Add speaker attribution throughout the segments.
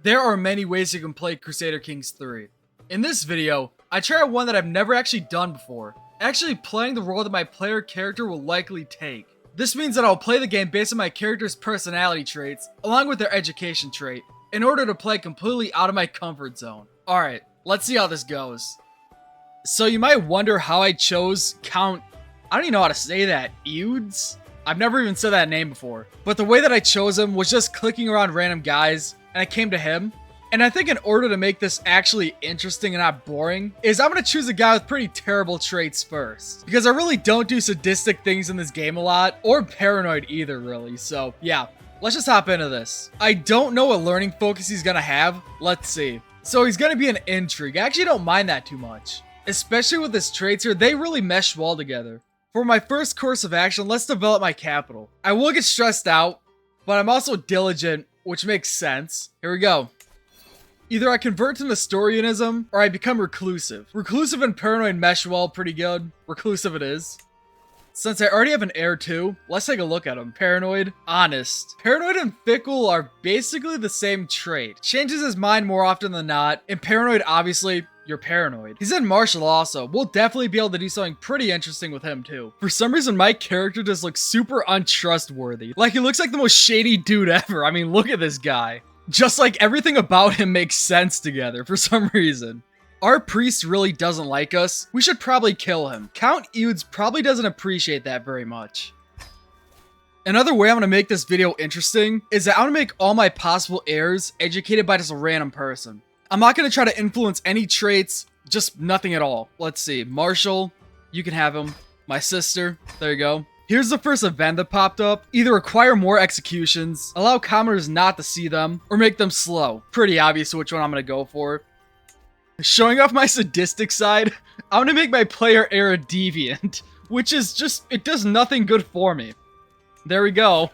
Speaker 1: There are many ways you can play Crusader Kings 3. In this video, I try one that I've never actually done before, actually playing the role that my player character will likely take. This means that I'll play the game based on my character's personality traits, along with their education trait, in order to play completely out of my comfort zone. Alright, let's see how this goes. So you might wonder how I chose Count, I don't even know how to say that, Eudes? I've never even said that name before. But the way that I chose him was just clicking around random guys, and I came to him. And I think in order to make this actually interesting and not boring, is I'm gonna choose a guy with pretty terrible traits first. Because I really don't do sadistic things in this game a lot, or paranoid either really, so yeah. Let's just hop into this. I don't know what learning focus he's gonna have, let's see. So he's gonna be an intrigue, I actually don't mind that too much. Especially with his traits here, they really mesh well together. For my first course of action, let's develop my capital. I will get stressed out, but I'm also diligent, which makes sense. Here we go. Either I convert to Nestorianism, or I become reclusive. Reclusive and paranoid mesh well pretty good. Reclusive it is. Since I already have an heir too, let's take a look at him. Paranoid, honest. Paranoid and fickle are basically the same trait. Changes his mind more often than not, and paranoid obviously, you're paranoid. He's in martial also. We'll definitely be able to do something pretty interesting with him too. For some reason, my character just looks super untrustworthy. Like he looks like the most shady dude ever. I mean, look at this guy. Just like everything about him makes sense together for some reason. Our priest really doesn't like us. We should probably kill him. Count Eudes probably doesn't appreciate that very much. Another way I'm going to make this video interesting is that I'm going to make all my possible heirs educated by just a random person. I'm not going to try to influence any traits, just nothing at all. Let's see. Marshall, you can have him. My sister, there you go. Here's the first event that popped up. Either require more executions, allow commoners not to see them, or make them slow. Pretty obvious which one I'm going to go for. Showing off my sadistic side, I'm going to make my player heir a deviant, which is just, it does nothing good for me. There we go.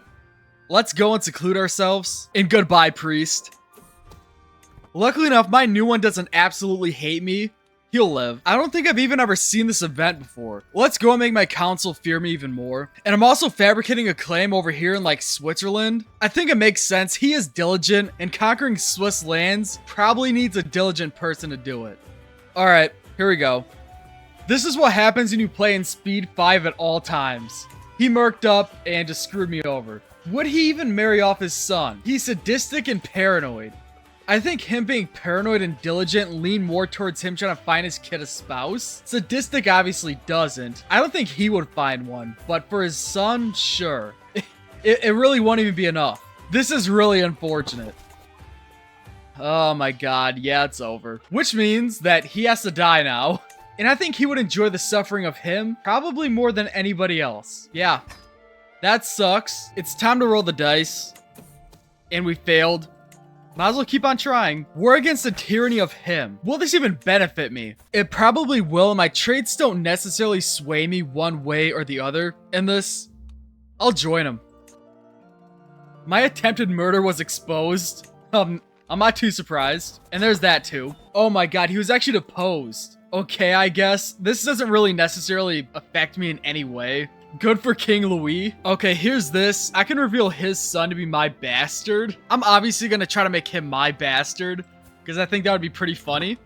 Speaker 1: Let's go and seclude ourselves. And goodbye, priest. Luckily enough, my new one doesn't absolutely hate me. He'll live. I don't think I've even ever seen this event before. Let's go and make my council fear me even more. And I'm also fabricating a claim over here in like Switzerland. I think it makes sense. He is diligent, and conquering Swiss lands probably needs a diligent person to do it. Alright, here we go. This is what happens when you play in speed 5 at all times. He murked up and just screwed me over. Would he even marry off his son? He's sadistic and paranoid. I think him being paranoid and diligent lean more towards him trying to find his kid a spouse. Sadistic obviously doesn't. I don't think he would find one, but for his son, sure. It really won't even be enough. This is really unfortunate. Oh my god, yeah, it's over. Which means that he has to die now. And I think he would enjoy the suffering of him probably more than anybody else. Yeah, that sucks. It's time to roll the dice. And we failed. Might as well keep on trying. We're against the tyranny of him. Will this even benefit me? It probably will, and my traits don't necessarily sway me one way or the other in this. I'll join him. My attempted murder was exposed. I'm not too surprised. And there's that too. Oh my god, he was actually deposed. Okay, I guess. This doesn't really necessarily affect me in any way. Good for King Louis. Okay, here's this. I can reveal his son to be my bastard. I'm obviously going to try to make him my bastard, because I think that would be pretty funny.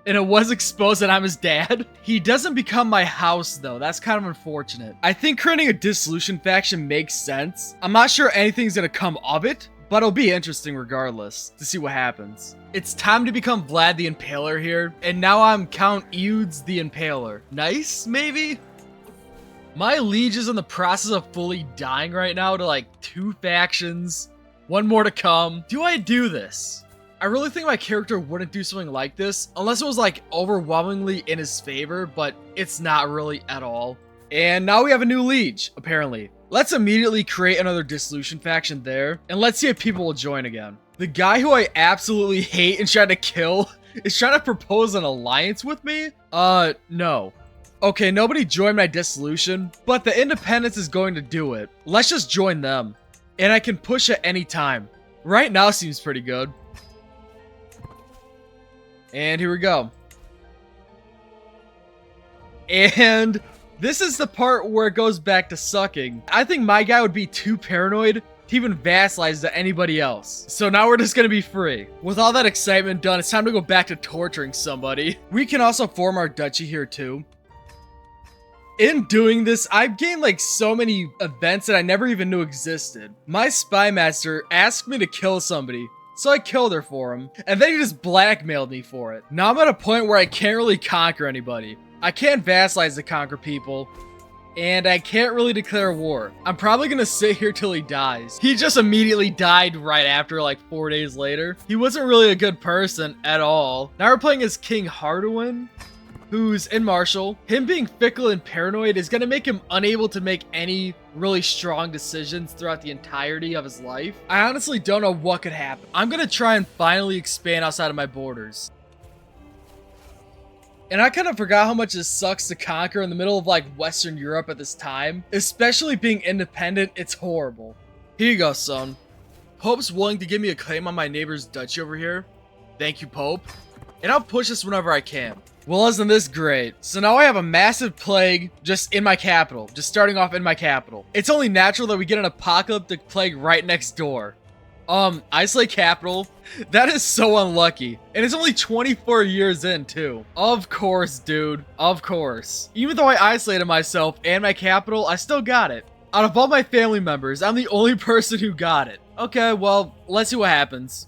Speaker 1: And it was exposed that I'm his dad. He doesn't become my house, though. That's kind of unfortunate. I think creating a dissolution faction makes sense. I'm not sure anything's going to come of it, but it'll be interesting regardless to see what happens. It's time to become Vlad the Impaler here, and now I'm Count Eudes the Impaler. Nice, maybe? My liege is in the process of fully dying right now to like 2 factions. 1 more to come. Do I do this? I really think my character wouldn't do something like this unless it was like overwhelmingly in his favor, but it's not really at all. And now we have a new liege, apparently. Let's immediately create another dissolution faction there, and let's see if people will join again. The guy who I absolutely hate and try to kill is trying to propose an alliance with me? No. Okay, nobody joined my dissolution, but the independence is going to do it. Let's just join them. And I can push at any time. Right now seems pretty good. And here we go. And this is the part where it goes back to sucking. I think my guy would be too paranoid to even vassalize to anybody else. So now we're just gonna be free. With all that excitement done, it's time to go back to torturing somebody. We can also form our duchy here too. In doing this, I've gained like so many events that I never even knew existed. My spy master asked me to kill somebody, so I killed her for him, and then he just blackmailed me for it. Now I'm at a point where I can't really conquer anybody. I can't vassalize to conquer people, and I can't really declare war. I'm probably gonna sit here till he dies. He just immediately died right after, like 4 days later. He wasn't really a good person at all. Now we're playing as King Hardwin, who's in Marshall. Him being fickle and paranoid is gonna make him unable to make any really strong decisions throughout the entirety of his life. I honestly don't know what could happen. I'm gonna try and finally expand outside of my borders. And I kind of forgot how much it sucks to conquer in the middle of like Western Europe at this time. Especially being independent, it's horrible. Here you go, son. Pope's willing to give me a claim on my neighbor's duchy over here. Thank you, Pope. And I'll push this whenever I can. Well, isn't this great? So now I have a massive plague just in my capital. Just starting off in my capital. It's only natural that we get an apocalyptic plague right next door. Isolate capital. That is so unlucky. And it's only 24 years in, too. Of course, dude. Of course. Even though I isolated myself and my capital, I still got it. Out of all my family members, I'm the only person who got it. Okay, well, let's see what happens.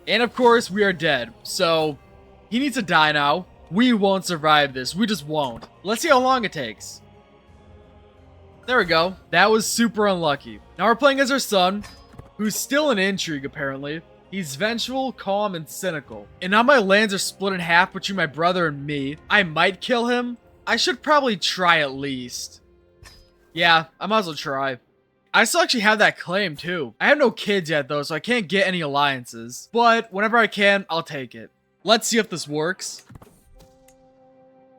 Speaker 1: And of course, we are dead. So, he needs to die now. We won't survive this. We just won't. Let's see how long it takes. There we go. That was super unlucky. Now we're playing as our son, who's still an intrigue, apparently. He's vengeful, calm, and cynical. And now my lands are split in half between my brother and me. I might kill him. I should probably try at least. Yeah, I might as well try. I still actually have that claim, too. I have no kids yet, though, so I can't get any alliances. But whenever I can, I'll take it. Let's see if this works.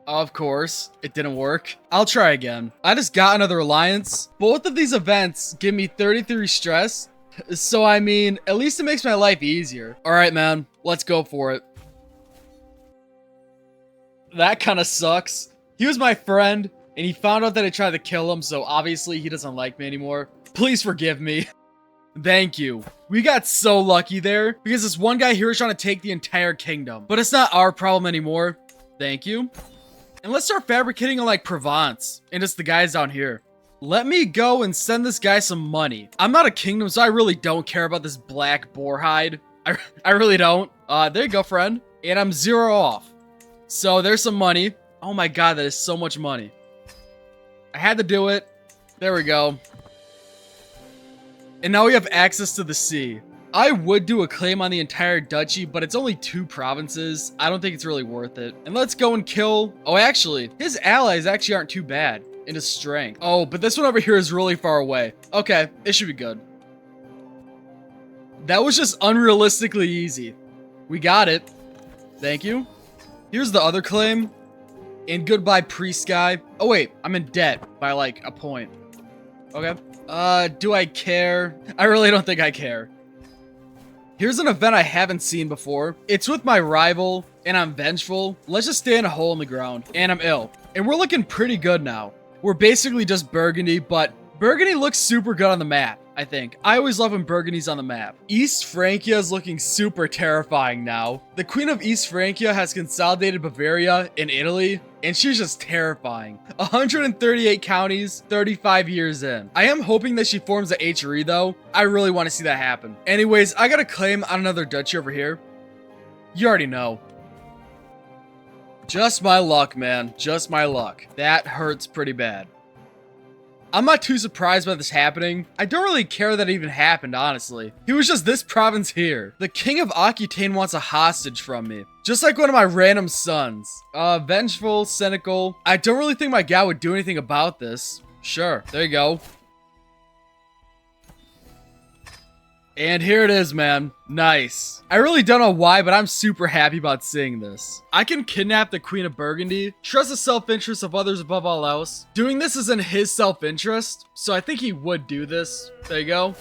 Speaker 1: Of course, it didn't work. I'll try again. I just got another alliance. Both of these events give me 33 stress. So, I mean, at least it makes my life easier. Alright, man. Let's go for it. That kind of sucks. He was my friend, and he found out that I tried to kill him, so obviously he doesn't like me anymore. Please forgive me. Thank you. We got so lucky there, because this one guy here is trying to take the entire kingdom. But it's not our problem anymore. Thank you. And let's start fabricating on, like, Provence, and just the guys down here. Let me go and send this guy some money. I'm not a kingdom, so I really don't care about this black boar hide. I really don't. There you go, friend. And I'm 0 off. So there's some money. Oh my god, that is so much money. I had to do it. There we go. And now we have access to the sea. I would do a claim on the entire duchy, but it's only 2 provinces. I don't think it's really worth it. And let's go and kill... Oh, actually, his allies actually aren't too bad in his strength. Oh, but this one over here is really far away. Okay, it should be good. That was just unrealistically easy. We got it. Thank you. Here's the other claim. And goodbye, priest guy. Oh, wait, I'm in debt by, like, a point. Okay. Do I care? I really don't think I care. Here's an event I haven't seen before. It's with my rival, and I'm vengeful. Let's just stay in a hole in the ground. And I'm ill. And we're looking pretty good now. We're basically just Burgundy, but Burgundy looks super good on the map, I think. I always love when Burgundy's on the map. East Francia is looking super terrifying now. The Queen of East Francia has consolidated Bavaria in Italy, and she's just terrifying. 138 counties, 35 years in. I am hoping that she forms a HRE though. I really want to see that happen. Anyways, I got a claim on another duchy over here. You already know. Just my luck, man. Just my luck. That hurts pretty bad. I'm not too surprised by this happening. I don't really care that it even happened, honestly. He was just this province here. The king of Aquitaine wants a hostage from me. Just like one of my random sons. Vengeful, cynical. I don't really think my guy would do anything about this. Sure, there you go. And here it is, man. Nice. I really don't know why, but I'm super happy about seeing this. I can kidnap the Queen of Burgundy, trust the self-interest of others above all else. Doing this is in his self-interest, so I think he would do this. There you go.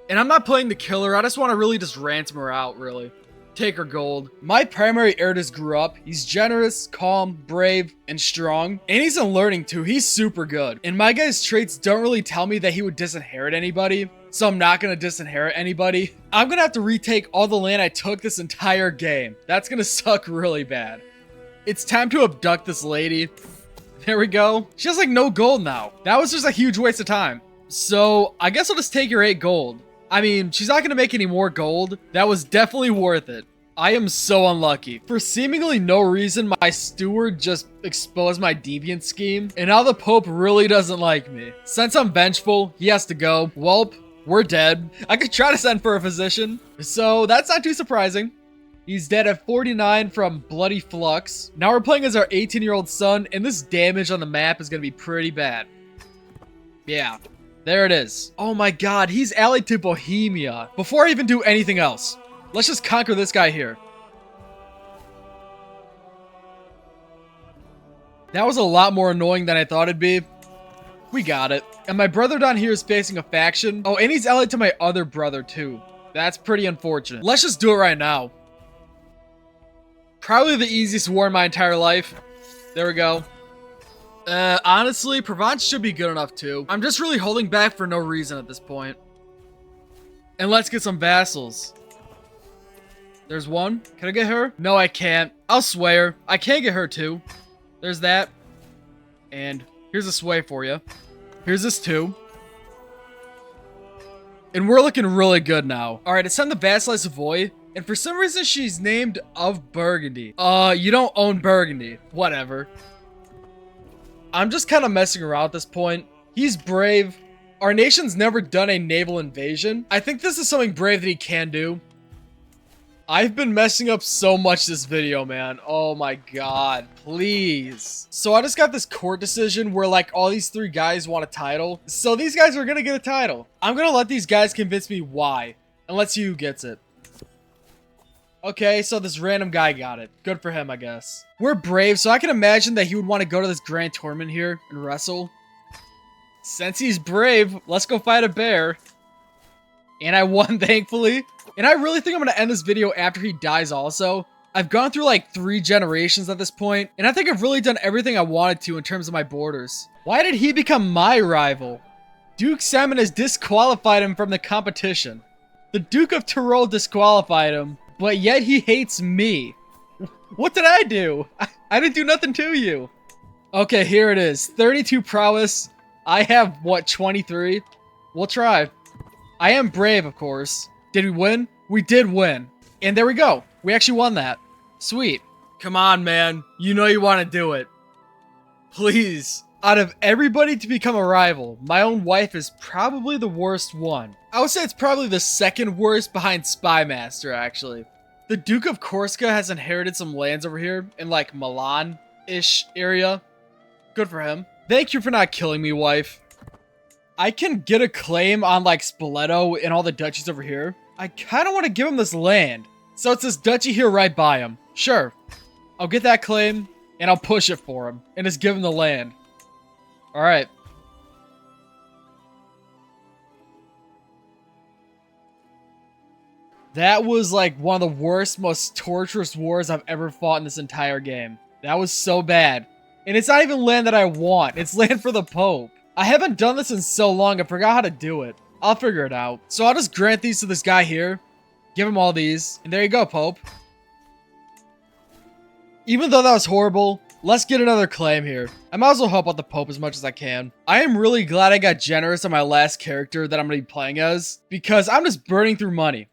Speaker 1: And I'm not playing the killer, I just want to really just ransom her out, really. Take her gold. My primary heir just grew up. He's generous, calm, brave, and strong. And he's in learning too. He's super good. And my guy's traits don't really tell me that he would disinherit anybody. so I'm not gonna disinherit anybody. I'm gonna have to retake all the land I took this entire game. That's gonna suck really bad. It's time to abduct this lady. There we go. She has like no gold now. That was just a huge waste of time. So I guess I'll just take your 8 gold. I mean, she's not gonna make any more gold. That was definitely worth it. I am so unlucky. For seemingly no reason, my steward just exposed my deviant scheme, and now the Pope really doesn't like me. Since I'm vengeful, he has to go. Welp, we're dead. I could try to send for a physician, so that's not too surprising. He's dead at 49 from Bloody Flux. Now we're playing as our 18-year-old son, and this damage on the map is gonna be pretty bad. Yeah, there it is. Oh my god, he's allied to Bohemia. Before I even do anything else, let's just conquer this guy here. That was a lot more annoying than I thought it'd be. We got it. And my brother down here is facing a faction. Oh, and he's allied to my other brother too. That's pretty unfortunate. Let's just do it right now. Probably the easiest war in my entire life. There we go. Honestly, Provence should be good enough too. I'm just really holding back for no reason at this point. And let's get some vassals. There's one. Can I get her? No, I can't. I'll sway her. I can't get her too. There's that. And here's a sway for you. Here's this too. And we're looking really good now. Alright, it's time to vassalize Savoy. And for some reason, she's named of Burgundy. You don't own Burgundy. Whatever. I'm just kind of messing around at this point. He's brave. Our nation's never done a naval invasion. I think this is something brave that he can do. I've been messing up so much this video, man. Oh my god, please. So I just got this court decision where like all these 3 guys want a title. So these guys are gonna get a title. I'm gonna let these guys convince me why. And let's see who gets it. Okay, so this random guy got it. Good for him, I guess. We're brave, so I can imagine that he would want to go to this grand tournament here and wrestle. Since he's brave, let's go fight a bear. And I won, thankfully. And I really think I'm going to end this video after he dies also. I've gone through like 3 generations at this point, and I think I've really done everything I wanted to in terms of my borders. Why did he become my rival? Duke Simon has disqualified him from the competition. The Duke of Tyrol disqualified him, but yet he hates me. What did I do? I didn't do nothing to you. Okay, here it is. 32 prowess. I have, what, 23? We'll try. I am brave, of course. Did we win? We did win. And there we go. We actually won that. Sweet. Come on, man. You know you want to do it. Please. Out of everybody to become a rival, my own wife is probably the worst one. I would say it's probably the 2nd worst behind Spymaster, actually. The Duke of Corsica has inherited some lands over here in like Milan-ish area. Good for him. Thank you for not killing me, wife. I can get a claim on like Spoleto and all the duchies over here. I kind of want to give him this land. So it's this duchy here right by him. Sure. I'll get that claim and I'll push it for him and just give him the land. Alright. That was like one of the worst, most torturous wars I've ever fought in this entire game. That was so bad. And it's not even land that I want. It's land for the Pope. I haven't done this in so long, I forgot how to do it. I'll figure it out. So I'll just grant these to this guy here. Give him all these. And there you go, Pope. Even though that was horrible, let's get another claim here. I might as well help out the Pope as much as I can. I am really glad I got generous on my last character that I'm going to be playing as, because I'm just burning through money.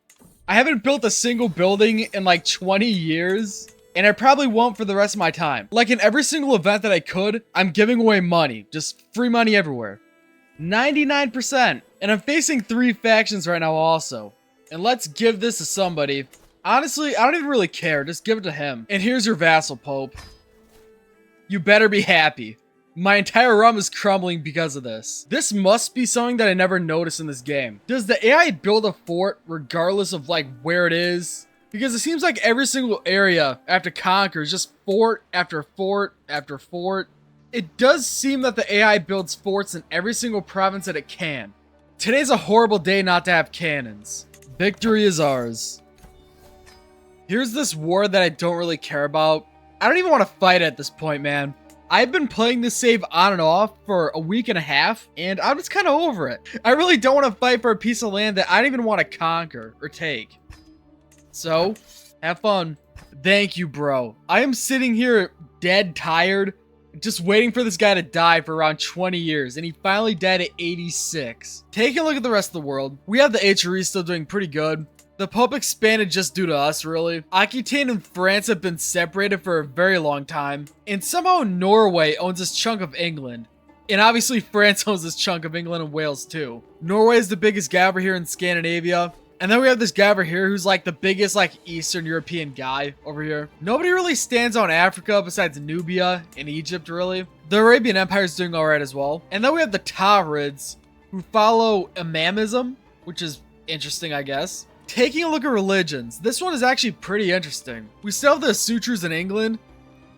Speaker 1: I haven't built a single building in like 20 years, and I probably won't for the rest of my time. Like in every single event that I could, I'm giving away money. Just free money everywhere. 99%. And I'm facing 3 factions right now also. And let's give this to somebody. Honestly, I don't even really care. Just give it to him. And here's your vassal, Pope. You better be happy. My entire realm is crumbling because of this. This must be something that I never noticed in this game. Does the AI build a fort regardless of like where it is? Because it seems like every single area I have to conquer is just fort after fort after fort. It does seem that the AI builds forts in every single province that it can. Today's a horrible day not to have cannons. Victory is ours. Here's this war that I don't really care about. I don't even want to fight at this point, man. I've been playing this save on and off for a week and a half, and I'm just kind of over it. I really don't want to fight for a piece of land that I don't even want to conquer or take. So, have fun. Thank you, bro. I am sitting here dead tired, just waiting for this guy to die for around 20 years, and he finally died at 86. Taking a look at the rest of the world, we have the HRE still doing pretty good. The Pope expanded just due to us, really. Aquitaine and France have been separated for a very long time, and somehow Norway owns this chunk of England. And obviously France owns this chunk of England and Wales too. Norway is the biggest guy over here in Scandinavia. And then we have this guy over here who's like the biggest like Eastern European guy over here. Nobody really stands on Africa besides Nubia and Egypt, really. The Arabian Empire is doing alright as well. And then we have the Tahrids, who follow Imamism, which is interesting, I guess. Taking a look at religions, this one is actually pretty interesting. We still have the Sutras in England,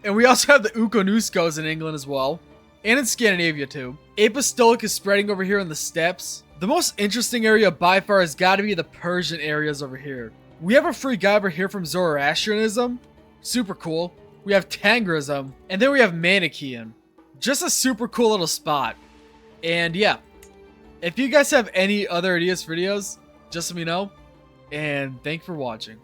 Speaker 1: and we also have the Ukonuskos in England as well, and in Scandinavia too. Apostolic is spreading over here in the steppes. The most interesting area by far has got to be the Persian areas over here. We have a free guy over here from Zoroastrianism, super cool. We have Tangrism, and then we have Manichaean. Just a super cool little spot. And yeah, if you guys have any other ideas for videos, just let me know. And thanks for watching.